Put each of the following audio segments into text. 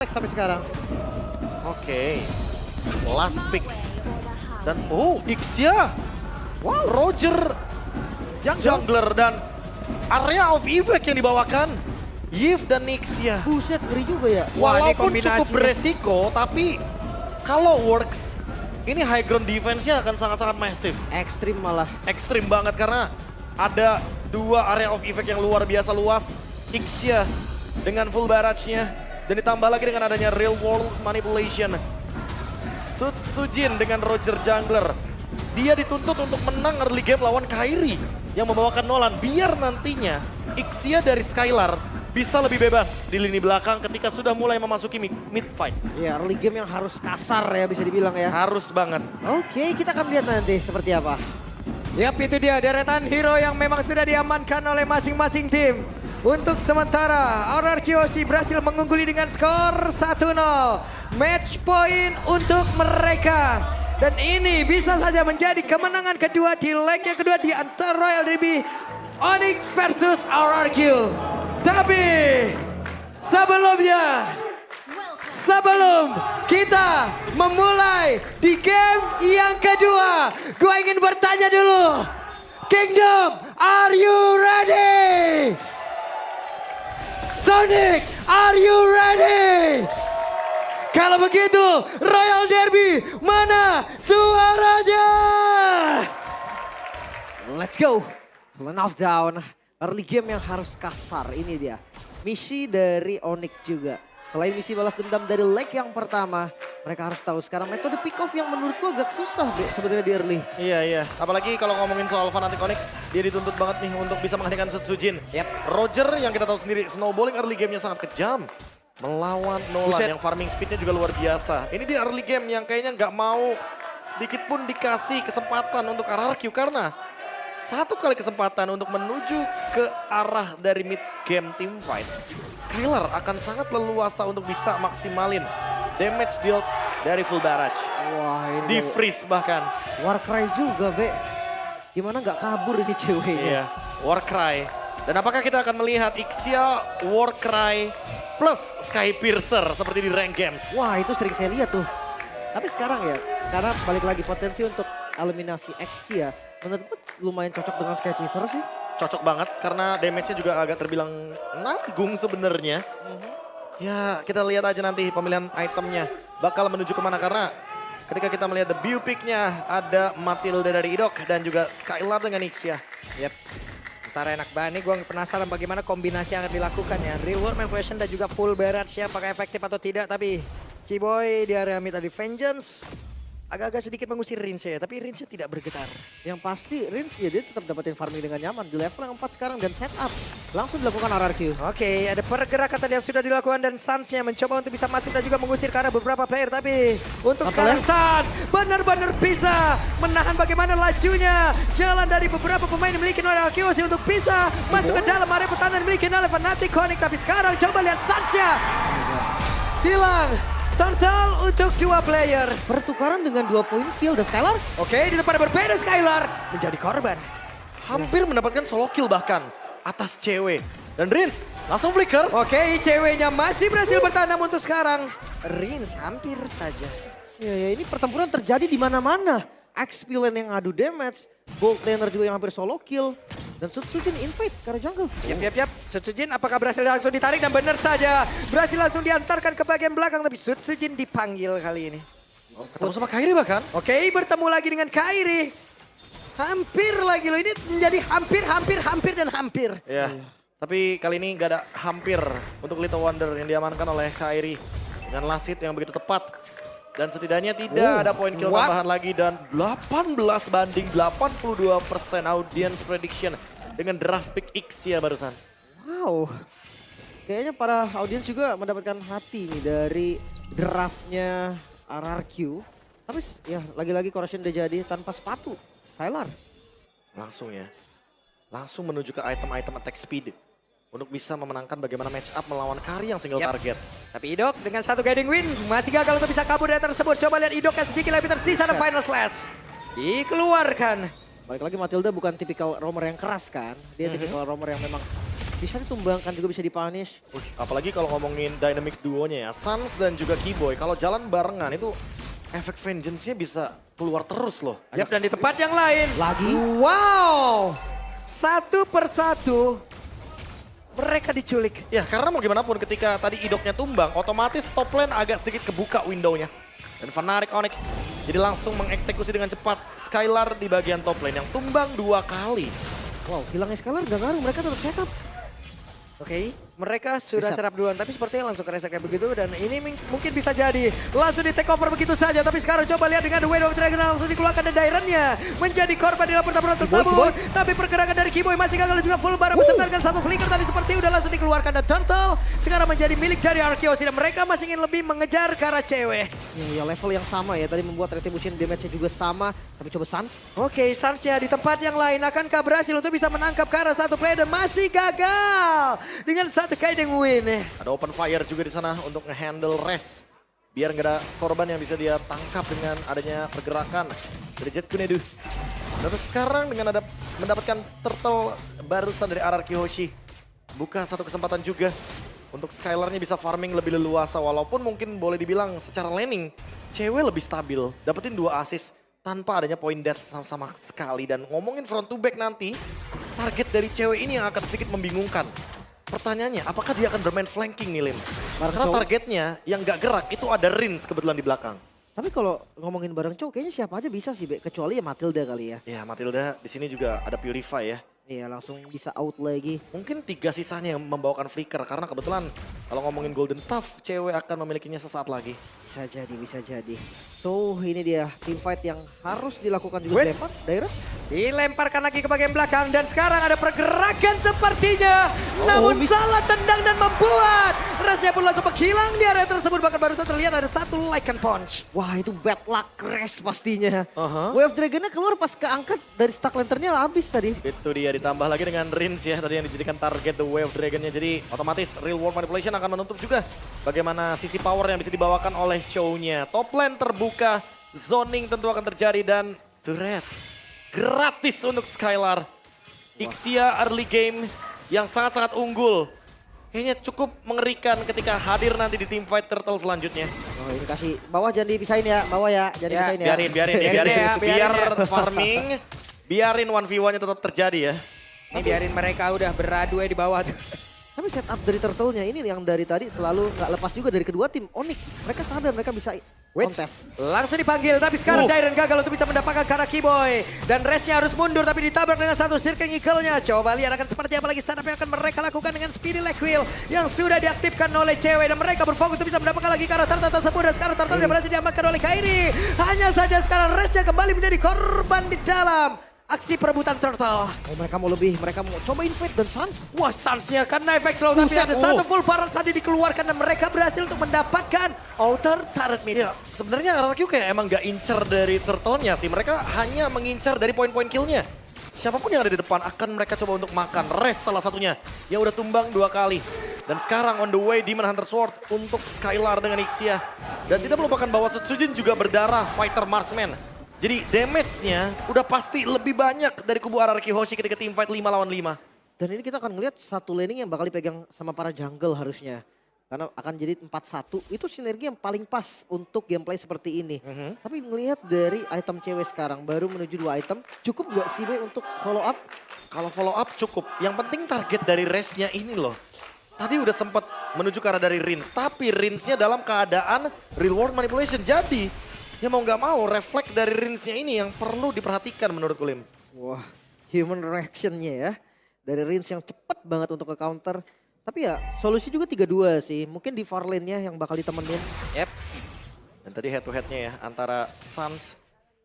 sampai sekarang. Oke. Last pick. Dan Ixia. Wow, Roger. Jungler dan area of effect yang dibawakan. Yves dan Ixia. Buset, ngeri juga ya. Wah, ini Walaupun cukup kombinasinya. beresiko, tapi kalau works, ini high ground defense-nya akan sangat-sangat masif. Ekstrim malah. Ekstrim banget karena ada dua area of effect yang luar biasa luas. Ixia dengan full barrage-nya. Dan ditambah lagi dengan adanya real world manipulation. Sujin dengan Roger Jungler. Dia dituntut untuk menang early game lawan Kairi yang membawakan Nolan. Biar nantinya Ixia dari Skylar bisa lebih bebas di lini belakang ketika sudah mulai memasuki mid fight. Ya, early game yang harus kasar ya bisa dibilang ya. Harus banget. Oke, kita akan lihat nanti seperti apa. Yap, itu dia deretan hero yang memang sudah diamankan oleh masing-masing tim. Untuk sementara, RRQOC berhasil mengungguli dengan skor 1-0. Match point untuk mereka. Dan ini bisa saja menjadi kemenangan kedua di leg yang kedua di antara Royal Derby Onyx versus RRQ. Tapi sebelum kita memulai di game yang kedua, gue ingin bertanya dulu. Kingdom, are you ready? Sonic, are you ready? Kalau begitu, Royal Derby, mana suaranya? Let's go. Turn off down. Early game yang harus kasar, ini dia. Misi dari Onyx juga. Selain misi balas dendam dari leg yang pertama, mereka harus tahu sekarang metode pick off yang menurutku agak susah sebenarnya di early. Iya. Apalagi kalau ngomongin soal fanatik Onyx, dia dituntut banget nih untuk bisa menghentikan Sujin. Yep. Roger yang kita tahu sendiri, snowballing early game-nya sangat kejam. Melawan Nolan Buset. yang farming speed-nya juga luar biasa. Ini dia early game yang kayaknya nggak mau sedikit pun dikasih kesempatan untuk RRQ karena satu kali kesempatan untuk menuju ke arah dari mid game team fight. Skylar akan sangat leluasa untuk bisa maksimalin damage deal dari full barrage. Wah, ini Di freeze bahkan. Warcry juga, Be. Gimana nggak kabur ini ceweknya? Iya, Warcry. Dan apakah kita akan melihat Ixia, Warcry plus Skypiercer seperti di rank games? Wah, itu sering saya lihat tuh. Tapi sekarang ya, karena balik lagi potensi untuk eliminasi Ixia, menurutku lumayan cocok dengan Skypiercer sih. Cocok banget karena damage-nya juga agak terbilang nanggung sebenarnya. Ya, kita lihat aja nanti pemilihan itemnya bakal menuju kemana karena ketika kita melihat the view pick-nya ada Matilda dari Idok dan juga Skylar dengan Ixia. Yep. Ntar enak banget nih, gue penasaran bagaimana kombinasi yang akan dilakukan ya. Reward manipulation dan juga full barrage ya, apakah efektif atau tidak. Tapi Keyboy di area mid tadi Vengeance agak-agak sedikit mengusir Rinse ya, tapi Rinse tidak bergetar. Yang pasti Rins ya dia tetap dapetin farming dengan nyaman di level yang 4 sekarang dan setup langsung dilakukan RRQ. Oke, ada pergerakan tadi yang sudah dilakukan dan Suns-nya mencoba untuk bisa masuk dan juga mengusir ke arah beberapa player. Tapi untuk sekarang Suns benar-benar bisa menahan bagaimana lajunya. Jalan dari beberapa pemain yang dimiliki oleh RRQ untuk bisa masuk ke dalam area pertahanan yang dimiliki oleh Fnatic Onyx. Tapi sekarang coba lihat Suns-nya. Hilang. Total untuk dua player. Pertukaran dengan 2 poin kill dan Skylar. Oke, di tempat berbeda Skylar menjadi korban. Hampir mendapatkan solo kill bahkan atas cewek. Dan Rins langsung flicker. Oke, ceweknya masih berhasil bertahan namun untuk sekarang Rins hampir saja. Ya, ini pertempuran terjadi di mana-mana. XP lane yang ngadu damage, gold laner juga yang hampir solo kill. Dan Sujin invade ke arah jungle. Yap. Sujin apakah berhasil langsung ditarik dan benar saja. Berhasil langsung diantarkan ke bagian belakang tapi Sujin dipanggil kali ini. Ketemu sama Kairi bahkan. Oke, bertemu lagi dengan Kairi. Hampir lagi loh, ini menjadi hampir dan hampir. Ya, tapi kali ini gak ada hampir untuk Little Wonder yang diamankan oleh Kairi. Dengan last hit yang begitu tepat. Dan setidaknya tidak ada poin kill tambahan lagi dan 18 banding 82% audience prediction dengan draft pick Ixia barusan. Wow. Kayaknya para audiens juga mendapatkan hati nih dari draftnya RRQ. Tapi ya lagi-lagi correction udah jadi tanpa sepatu. Skylar. Langsung ya. Langsung menuju ke item-item attack speed. Untuk bisa memenangkan bagaimana match up melawan Kari yang single target. Tapi Idok dengan satu guiding win masih gagal untuk bisa kabur dari tersebut. Coba lihat Idok yang sedikit lebih tersisa dan final slash. Dikeluarkan. Balik lagi Matilda bukan tipikal roamer yang keras kan. Dia tipikal roamer yang memang Bisa ditumbangkan juga bisa dipunish. Apalagi kalau ngomongin dynamic duonya ya, Sans dan juga Keyboy. Kalau jalan barengan itu efek vengeance-nya bisa keluar terus loh. Yap, dan di tempat yang lain. Lagi. Wow. Satu persatu mereka diculik. Ya karena mau gimana pun ketika tadi idoknya tumbang, otomatis top lane agak sedikit kebuka window-nya. Dan Fnatic Onyx jadi langsung mengeksekusi dengan cepat Skylar di bagian top lane yang tumbang 2 kali. Wow, hilangnya Skylar gak ngaruh, mereka tetap setup. Oke, mereka sudah Bisa. serap duluan, tapi sepertinya langsung ke reset kayak begitu dan ini mungkin bisa jadi langsung di take over begitu saja. Tapi sekarang coba lihat dengan The Way of Dragon langsung dikeluarkan dan Dairennya menjadi korban di dalam pertempuran tersebut. Tapi pergerakan dari Keyboy masih gagal juga full barang beserta dengan satu flicker tadi seperti udah langsung dikeluarkan dan Turtle sekarang menjadi milik dari Arceus dan mereka masih ingin lebih mengejar ke arah cewek. Ya, level yang sama ya, tadi membuat retribution damage-nya juga sama. Tapi coba Sans. Oke, Sansnya di tempat yang lain akankah berhasil untuk bisa menangkap ke arah satu player dan masih gagal dengan satu Kaiden win. Ada open fire juga di sana untuk nge-handle Res. Biar nggak ada korban yang bisa dia tangkap dengan adanya pergerakan dari Jet Kunedu. Dan untuk sekarang dengan ada mendapatkan turtle barusan dari RRQ Hoshi. Buka satu kesempatan juga untuk Skylarnya bisa farming lebih leluasa. Walaupun mungkin boleh dibilang secara laning cewek lebih stabil. Dapetin 2 assist tanpa adanya point death sama sekali. Dan ngomongin front to back nanti, target dari cewek ini yang akan sedikit membingungkan. Pertanyaannya, apakah dia akan bermain flanking nih, Lim? Karena targetnya yang gak gerak itu ada Rins kebetulan di belakang. Tapi kalau ngomongin bareng cowok, kayaknya siapa aja bisa sih, Be. Kecuali ya Matilda kali ya. Ya, Matilda di sini juga ada Purify ya. Iya, langsung bisa out lagi. Mungkin 3 sisanya yang membawakan flicker karena kebetulan kalau ngomongin Golden Staff, cewek akan memilikinya sesaat lagi. Bisa jadi, bisa jadi. So, ini dia team fight yang harus dilakukan juga dilempar. Daerah. Dilemparkan lagi ke bagian belakang dan sekarang ada pergerakan sepertinya. Namun salah tendang dan membuat Rasnya pun langsung menghilang di area tersebut. Bahkan baru saja terlihat ada satu Lycan Punch. Wah, itu bad luck crash pastinya. Wave Dragon-nya keluar pas keangkat dari stack lanternnya habis tadi. Itu dia ditambah lagi dengan Rins ya tadi yang dijadikan target the Wave Dragon-nya. Jadi otomatis Real World Manipulation akan menutup juga bagaimana sisi power yang bisa dibawakan oleh Chow-nya. Top lane terbuka, zoning tentu akan terjadi dan turret gratis untuk Skylar. Ixia early game yang sangat-sangat unggul. Kayaknya cukup mengerikan ketika hadir nanti di team fight Turtle selanjutnya. Oh, ini kasih bawah jangan dipisahin ya, bawah ya, jangan dipisahin ya. Biarin. Biar farming, biarin 1v1-nya tetap terjadi ya. Ini biarin mereka udah beradu di bawah tuh. Tapi setup dari Turtle-nya ini yang dari tadi selalu nggak lepas juga dari kedua tim. Onyx, mereka sadar mereka bisa kontes. Langsung dipanggil, tapi sekarang Dairen gagal untuk bisa mendapatkan ke arah Keyboy. Dan Resnya harus mundur, tapi ditabrak dengan satu Circling Eagle-nya. Coba lihat akan seperti apa lagi setup yang akan mereka lakukan dengan Speedy Leg Wheel yang sudah diaktifkan oleh cewek. Dan mereka berfokus untuk bisa mendapatkan lagi ke arah Turtle tersebut. Dan sekarang Turtle yang berhasil diamankan oleh Kairi. Hanya saja sekarang Resnya kembali menjadi korban di dalam aksi perebutan Turtle. Oh, mereka mau lebih, mereka mau coba invade dan Sans. Wah, Sansnya kan naik slow, tapi ada satu full barrel tadi dikeluarkan dan mereka berhasil untuk mendapatkan outer turret mid. Ya, sebenarnya RRQ kayak emang gak incer dari Turtle-nya sih. Mereka hanya mengincar dari poin-poin kill-nya. Siapapun yang ada di depan akan mereka coba untuk makan. Res salah satunya yang udah tumbang 2 kali. Dan sekarang on the way Demon Hunter Sword untuk Skylar dengan Ixia. Dan tidak melupakan bahwa Sutsujin juga berdarah fighter marksman. Jadi damage-nya udah pasti lebih banyak dari kubu RRQ Hoshi ketika team fight 5 lawan 5. Dan ini kita akan ngeliat satu laning yang bakal dipegang sama para jungle harusnya. Karena akan jadi 4-1, itu sinergi yang paling pas untuk gameplay seperti ini. Tapi ngelihat dari item cewek sekarang, baru menuju 2 item, cukup gak sih Be untuk follow up? Kalau follow up cukup, yang penting target dari Resnya ini loh. Tadi udah sempat menuju ke arah dari Rins, tapi Rinsnya dalam keadaan real world manipulation. Jadi ya mau nggak mau refleks dari Rinsnya ini yang perlu diperhatikan menurut Kulim. Wah, human reaction-nya ya. Dari Rins yang cepet banget untuk ke counter. Tapi ya solusi juga 3-2 sih. Mungkin di far lane-nya yang bakal ditemenin. Yep. Dan tadi head to head-nya ya antara Sans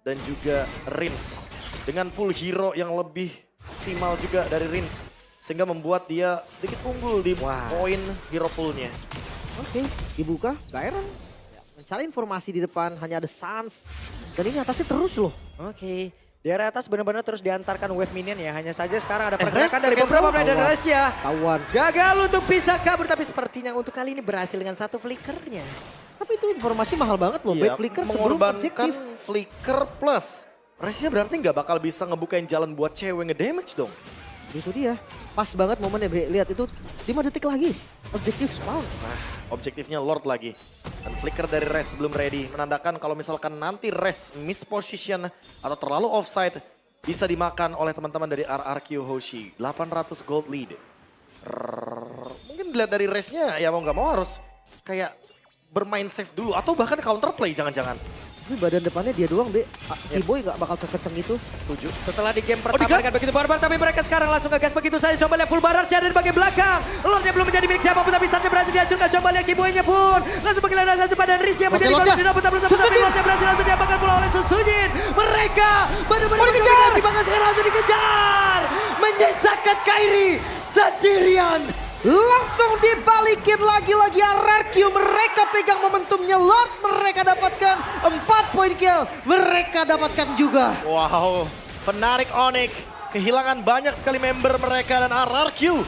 dan juga Rins. Dengan full hero yang lebih optimal juga dari Rins. Sehingga membuat dia sedikit unggul di poin hero pool-nya. Oke, dibuka, Dairen. Mencari informasi di depan, hanya ada Sans. Dan ini atasnya terus loh. Oke. Di area atas benar-benar terus diantarkan wave minion ya. Hanya saja sekarang ada pergerakan dari beberapa player dari Russia. Kawan. Gagal untuk bisa kabur, tapi sepertinya untuk kali ini berhasil dengan satu flickernya. Tapi itu informasi mahal banget loh. Baik flicker sebelum mengorbankan objektif. flicker plus. Resnya berarti nggak bakal bisa ngebukain jalan buat cewek ngedamage dong. Itu dia. Pas banget momennya, Bre. Lihat itu 5 detik lagi. Objektif spawn. Nah, objektifnya Lord lagi. Dan flicker dari Res belum ready. Menandakan kalau misalkan nanti Res miss position atau terlalu offside, bisa dimakan oleh teman-teman dari RRQ Hoshi. 800 gold lead. Mungkin dilihat dari Resnya ya mau nggak mau harus kayak bermain safe dulu. Atau bahkan counterplay jangan-jangan. Tapi badan depannya dia doang, Be. T-Boy gak bakal kekenceng itu. Setuju. Setelah di game pertama digas. dengan begitu barbar, tapi mereka sekarang langsung ngegas begitu saja. Coba lihat full barat dari bagian belakang. Lordnya belum menjadi milik siapapun, tapi saja berhasil dihancurkan. Coba lihat Kiboy-nya pun. Langsung panggilan langsung pada Riz yang menjadi Lordnya. korban tidak tapi Lordnya berhasil langsung diapakan pula oleh Sun Sujin. Mereka benar-benar mendominasi, bahkan sekarang langsung dikejar. Menyisakan Kairi sendirian. Langsung dibalikin lagi-lagi RRQ. Mereka pegang momentumnya. Lord mereka dapatkan 4 poin kill. Mereka dapatkan juga. Wow, Fnatic Onyx kehilangan banyak sekali member mereka dan RRQ.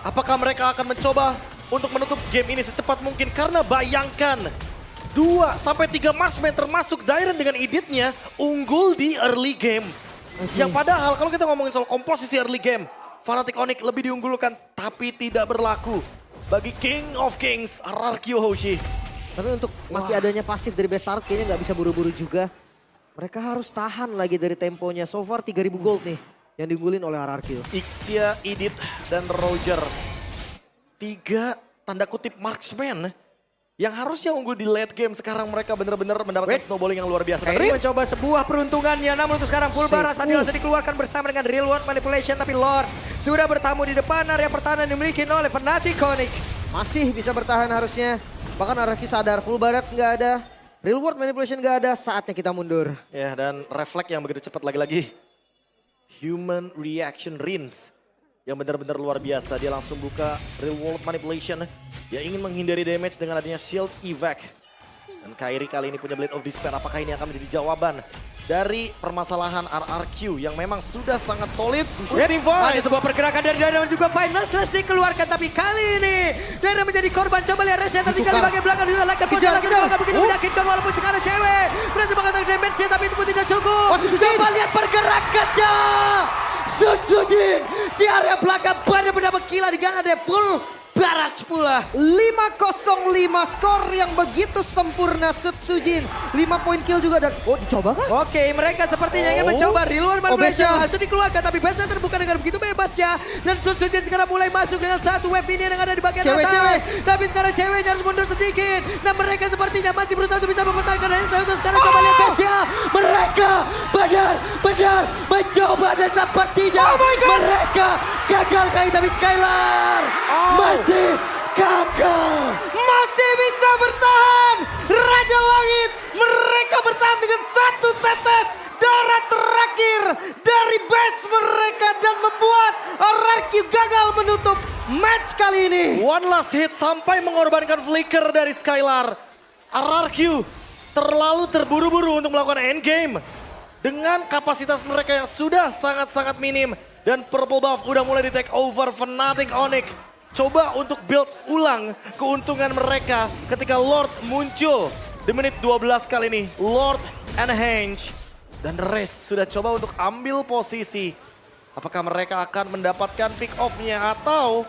Apakah mereka akan mencoba untuk menutup game ini secepat mungkin? Karena bayangkan 2-3 marksman termasuk Dairen dengan editnya unggul di early game. Yang padahal kalau kita ngomongin soal komposisi early game, Fnatic Onyx lebih diunggulkan tapi tidak berlaku bagi King of Kings RRQ Hoshi. Tapi untuk masih adanya pasif dari Bestart kayaknya nggak bisa buru-buru juga. Mereka harus tahan lagi dari temponya. So far 3000 gold nih yang diunggulin oleh RRQ. Ixia, Edith, dan Roger. 3 tanda kutip marksman yang harusnya unggul di late game. Sekarang mereka benar-benar mendapatkan snowballing yang luar biasa. Dan Kairi Ritz, mencoba sebuah peruntungannya, namun untuk sekarang full baras tadi langsung dikeluarkan bersama dengan real world manipulation. Tapi Lord sudah bertamu di depan area pertahanan yang dimiliki oleh Fnatic Onyx. Masih bisa bertahan harusnya. Bahkan RRQ sadar full barat nggak ada. Real world manipulation nggak ada. Saatnya kita mundur. ya, dan refleks yang begitu cepat lagi-lagi. Human reaction Rinse yang benar-benar luar biasa. Dia langsung buka real world manipulation. Dia ingin menghindari damage dengan adanya shield evac. Dan Kairi kali ini punya Blade of Despair. Apakah ini akan menjadi jawaban dari permasalahan RRQ yang memang sudah sangat solid? Ada sebuah pergerakan dari Dairen juga Final Slash dikeluarkan, tapi kali ini Dairen menjadi korban. Coba lihat Res yang tertinggal di bagian belakang juga lakukan Kejar, lagi kejar. begitu menyakitkan walaupun sekarang cewek berhasil mengatakan damage tapi itu pun tidak cukup. Sun Sujin. Coba lihat pergerakannya. Sun Sujin di area belakang benar-benar gila dengan ada full barat pula. 5-0-5 skor yang begitu sempurna. Sun Sujin 5 poin kill juga dan dicoba kan? Oke, mereka sepertinya ingin mencoba real world manipulation. Besya. Langsung dikeluarkan, tapi Besya terbuka dengan begitu bebasnya. Dan Sun Sujin sekarang mulai masuk dengan satu wave ini yang ada di bagian Cewek. atas. Tapi sekarang ceweknya harus mundur sedikit. Dan mereka sepertinya masih berusaha untuk bisa mempertahankan itu. Sekarang coba lihat Besya. Mereka benar-benar mencoba dan sepertinya mereka gagal kali, tapi Skylar masih gagal. Masih bisa bertahan. Raja Langit mereka bertahan dengan 1 tetes darah terakhir dari base mereka dan membuat RRQ gagal menutup match kali ini. One last hit sampai mengorbankan flicker dari Skylar. RRQ terlalu terburu-buru untuk melakukan endgame. Dengan kapasitas mereka yang sudah sangat-sangat minim. Dan Purple Buff udah mulai di take over Fnatic Onyx. Coba untuk build ulang keuntungan mereka ketika Lord muncul di menit 12 kali ini. Lord and Henge dan Res sudah coba untuk ambil posisi. Apakah mereka akan mendapatkan pick off-nya atau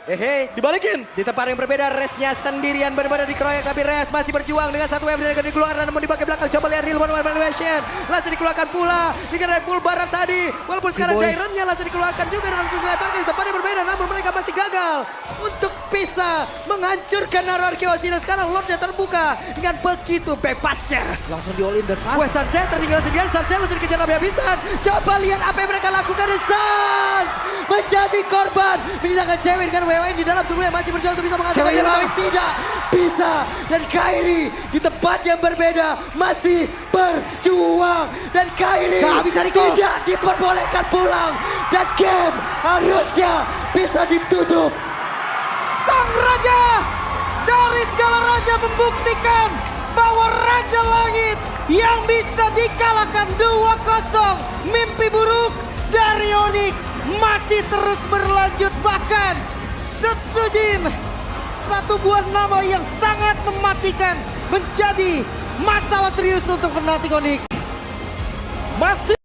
dibalikin? Di tempat yang berbeda, Resnya sendirian benar-benar dikeroyok, tapi Res masih berjuang dengan satu wave yang akan dikeluarkan, namun di bagian belakang coba lihat real world manipulation. Langsung dikeluarkan pula dengan full barat tadi. Walaupun sekarang Dairen-nya langsung dikeluarkan juga dan langsung dilemparkan di tempat yang berbeda, namun mereka masih gagal untuk bisa menghancurkan RRQ Hoshi. Dan sekarang Lordnya terbuka dengan begitu bebasnya. Langsung di all in dan Wes Sunset tertinggal sendirian, Sunset langsung dikejar habis-habisan. Coba lihat apa yang mereka lakukan di Suns. Menjadi korban. Menyisakan cewek dengan WWN di dalam tubuhnya masih berjuang untuk bisa mengatakan Cewek tapi tidak bisa. Dan Kairi di tempat yang berbeda masih berjuang. Dan Kairi Gak bisa di-call. tidak diperbolehkan pulang. Dan game harusnya bisa ditutup. Sang Raja dari segala raja membuktikan bahwa Raja Langit yang bisa dikalahkan 2-0. Mimpi buruk dari Onyx masih terus berlanjut, bahkan Sun Sujin, satu buah nama yang sangat mematikan, menjadi masalah serius untuk Fnatic Onyx. Masih